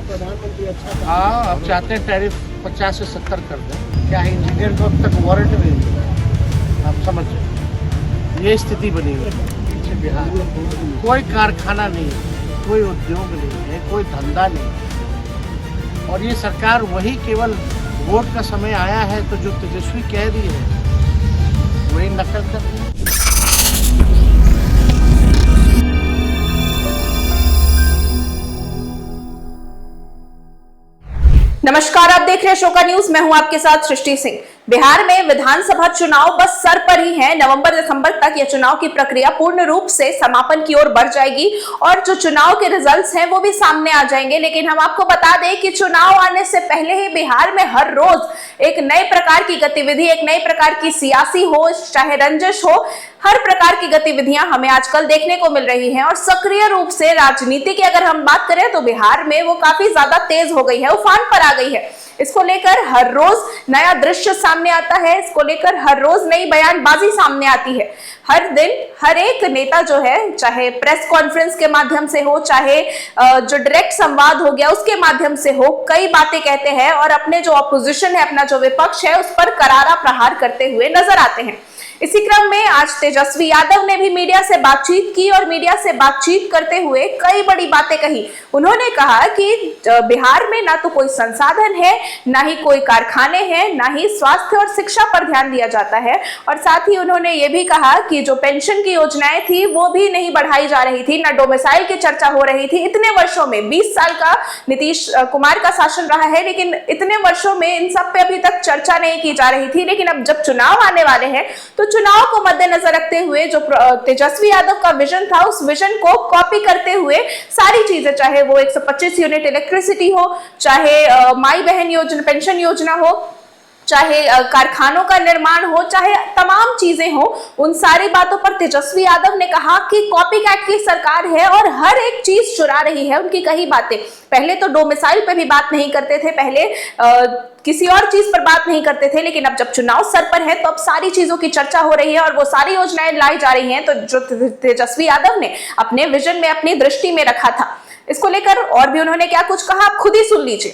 प्रधानमंत्री अच्छा। हाँ, अब चाहते हैं टैरिफ 50 से 70 कर दें। क्या है, इंजीनियर को अब तक वारंट नहीं मिला। आप समझ ये स्थिति बनी हुई है बिहार में। कोई कारखाना नहीं है, कोई उद्योग नहीं है, कोई धंधा नहीं। और ये सरकार वही केवल वोट का समय आया है तो जो तेजस्वी कह रही है वही नकल कर रही है। नमस्कार, आप देख रहे हैं शोका न्यूज। मैं हूं आपके साथ सृष्टि सिंह। बिहार में विधानसभा चुनाव बस सर पर ही है। नवंबर दिसंबर तक यह चुनाव की प्रक्रिया पूर्ण रूप से समापन की ओर बढ़ जाएगी और जो चुनाव के रिजल्ट्स हैं वो भी सामने आ जाएंगे। लेकिन हम आपको बता दें कि चुनाव आने से पहले ही बिहार में हर रोज एक नए प्रकार की गतिविधि, एक नए प्रकार की सियासी हो चाहे रंजिश हो, हर प्रकार की गतिविधियां हमें आजकल देखने को मिल रही हैं। और सक्रिय रूप से राजनीति की अगर हम बात करें तो बिहार में वो काफी ज्यादा तेज हो गई है, उफान पर आ गई है। इसको लेकर हर रोज नया दृश्य सामने आता है, इसको लेकर हर रोज नई बयानबाजी सामने आती है। हर दिन हर एक नेता जो है, चाहे प्रेस कॉन्फ्रेंस के माध्यम से हो, चाहे जो डायरेक्ट संवाद हो गया उसके माध्यम से हो, कई बातें कहते हैं और अपने जो ऑपोजिशन है, अपना जो विपक्ष है, उस पर करारा प्रहार करते हुए नजर आते हैं। इसी क्रम में आज तेजस्वी यादव ने भी मीडिया से बातचीत की और मीडिया से बातचीत करते हुए कई बड़ी बातें कही। उन्होंने कहा कि बिहार में ना तो कोई संसाधन है, ना ही कोई कारखाने हैं, ना ही स्वास्थ्य और शिक्षा पर ध्यान दिया जाता है। और साथ ही उन्होंने ये भी कहा कि जो पेंशन की योजनाएं थी वो भी नहीं बढ़ाई जा रही थी, ना डोमिसाइल की चर्चा हो रही थी। इतने वर्षों में 20 साल का नीतीश कुमार का शासन रहा है, लेकिन इतने वर्षों में इन सब पे अभी तक चर्चा नहीं की जा रही थी। लेकिन अब जब चुनाव आने वाले हैं तो चुनाव को मद्देनजर रखते हुए जो तेजस्वी यादव का विजन था, उस विजन को कॉपी करते हुए सारी चीजें, चाहे वो 125 यूनिट इलेक्ट्रिसिटी हो, चाहे माई बहन योजना, पेंशन योजना हो, चाहे कारखानों का निर्माण हो, चाहे तमाम चीजें हो, उन सारी बातों पर तेजस्वी यादव ने कहा कि कॉपी कैट की सरकार है और हर एक चीज चुरा रही है उनकी कही बातें। पहले तो डोमिसाइल पे भी बात नहीं करते थे, पहले किसी और चीज पर बात नहीं करते थे, लेकिन अब जब चुनाव सर पर है तो अब सारी चीजों की चर्चा हो रही है और वो सारी योजनाएं लाई जा रही हैं तो जो तेजस्वी यादव ने अपने विजन में, अपनी दृष्टि में रखा था। इसको लेकर और भी उन्होंने क्या कुछ कहा, आप खुद ही सुन लीजिए।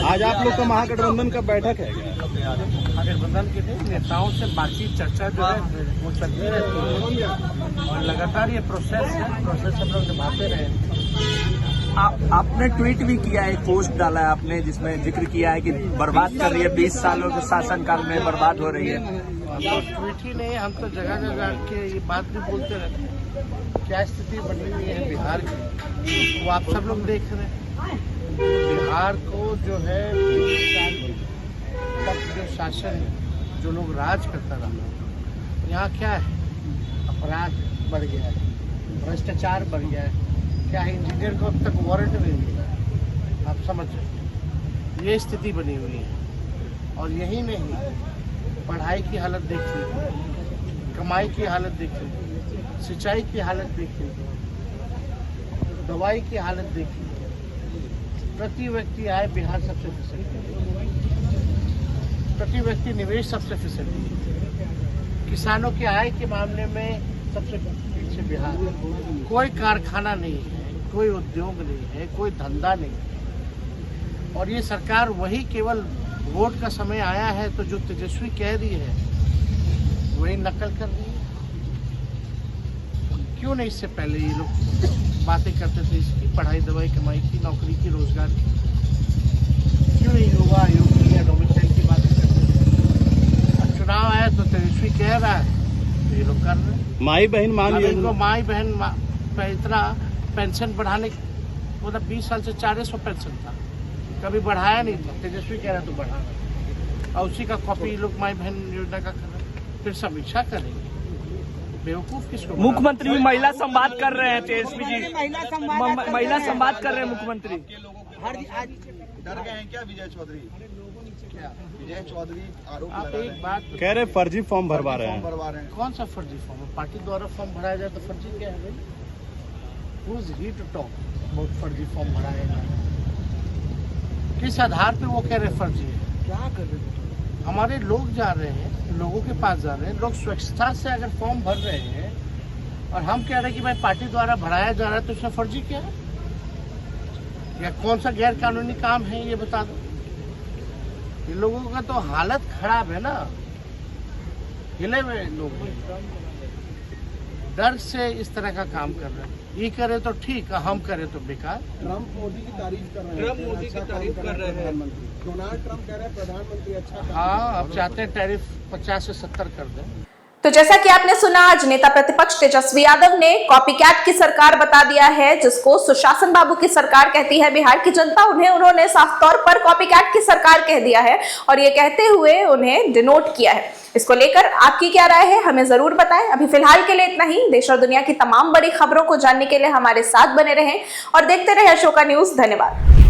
आज आप लोग का महागठबंधन का बैठक है। महागठबंधन के नेताओं से बातचीत, चर्चा जो है वो चलती रहती है और लगातार ये प्रोसेस हम लोग निभाते रहे। आपने ट्वीट भी किया है, पोस्ट डाला है आपने जिसमें जिक्र किया है कि बर्बाद कर रही है, 20 सालों के शासनकाल में बर्बाद हो रही है। हम तो ट्वीट ही नहीं, हम तो जगह जगह के ये बात भी बोलते रहते हैं। क्या स्थिति बनी हुई है बिहार की, वो आप सब लोग देख रहे हैं। बिहार को जो है तक जो शासन, जो लोग राज करता रहा, यहाँ क्या है, अपराध बढ़ गया है, भ्रष्टाचार बढ़ गया है। क्या है, इंजीनियर को अब तक वारंट नहीं मिला। आप समझ ये स्थिति बनी हुई है। और यही नहीं, पढ़ाई की हालत देख लीजिए, कमाई की हालत देख लीजिए, सिंचाई की हालत देख लीजिए, दवाई की हालत देख लीजिए। प्रति व्यक्ति आय बिहार सबसे फिसलती, प्रति व्यक्ति निवेश सबसे फिसलती, किसानों की आय के मामले में सबसे पीछे बिहार। कोई कारखाना नहीं है, कोई उद्योग नहीं है, कोई धंधा नहीं। और ये सरकार वही केवल वोट का समय आया है तो जो तेजस्वी कह रही है वही नकल कर रही है। क्यों नहीं इससे पहले ये लोग बातें करते थे इसकी, पढ़ाई, दवाई, कमाई की, नौकरी की, रोजगार की? क्यों नहीं युवा आयोग की या डोमिसाइल की बातें करते थे? अब चुनाव आया तो तेजस्वी कह रहा है तो ये लोग कर रहे हैं। माई बहन मान इनको माई बहन इतना पेंशन बढ़ाने, मतलब 20 साल से 400 पेंशन था, कभी बढ़ाया नहीं था। तेजस्वी कह रहा तो बढ़ाना, और उसी का कॉपी लोग माई बहन योजना का कर रहे हैं। फिर समीक्षा करेंगे, बेवकूफ किसको? मुख्यमंत्री महिला संवाद कर रहे हैं, तेजस्वी जी महिला संवाद कर रहे हैं मुख्यमंत्री। डर गए हैं क्या विजय चौधरी? विजय चौधरी आरोप आप एक बात कह रहे फर्जी फॉर्म भरवा रहे हैं। कौन सा फर्जी फॉर्म है? पार्टी द्वारा फॉर्म भराया जाए तो फर्जी क्या है भाई? Who's he to talk about फर्जी फॉर्म भराएगा? किस आधार पे वो कह रहे फर्जी है? क्या कर रहे हैं? हमारे लोग जा रहे हैं, लोगों के पास जा रहे हैं, लोग स्वच्छता से अगर फॉर्म भर रहे हैं और हम कह रहे हैं कि भाई पार्टी द्वारा भराया जा रहा है, तो उसमें फर्जी क्या है या कौन सा गैर कानूनी काम है ये बता दो। ये लोगों का तो हालत खराब है ना, हिले हुए लोग डर से इस तरह का काम कर रहे हैं। ये करे तो ठीक, हम करे तो बेकार। ट्रम्प मोदी की तारीफ कर रहे हैं, ट्रम्प मोदी की तारीफ कर रहे हैं, डोनाल्ड ट्रम्प कह रहे हैं प्रधानमंत्री अच्छा। हाँ, अब चाहते हैं टैरिफ 50 से 70 कर दें। तो जैसा कि आपने सुना, आज नेता प्रतिपक्ष तेजस्वी यादव ने कॉपीकैट की सरकार बता दिया है, जिसको सुशासन बाबू की सरकार कहती है बिहार की जनता। उन्होंने साफ तौर पर कॉपीकैट की सरकार कह दिया है और ये कहते हुए उन्हें डिनोट किया है। इसको लेकर आपकी क्या राय है, हमें जरूर बताएं। अभी फिलहाल के लिए इतना ही। देश और दुनिया की तमाम बड़ी खबरों को जानने के लिए हमारे साथ बने रहें और देखते रहें अशोका न्यूज। धन्यवाद।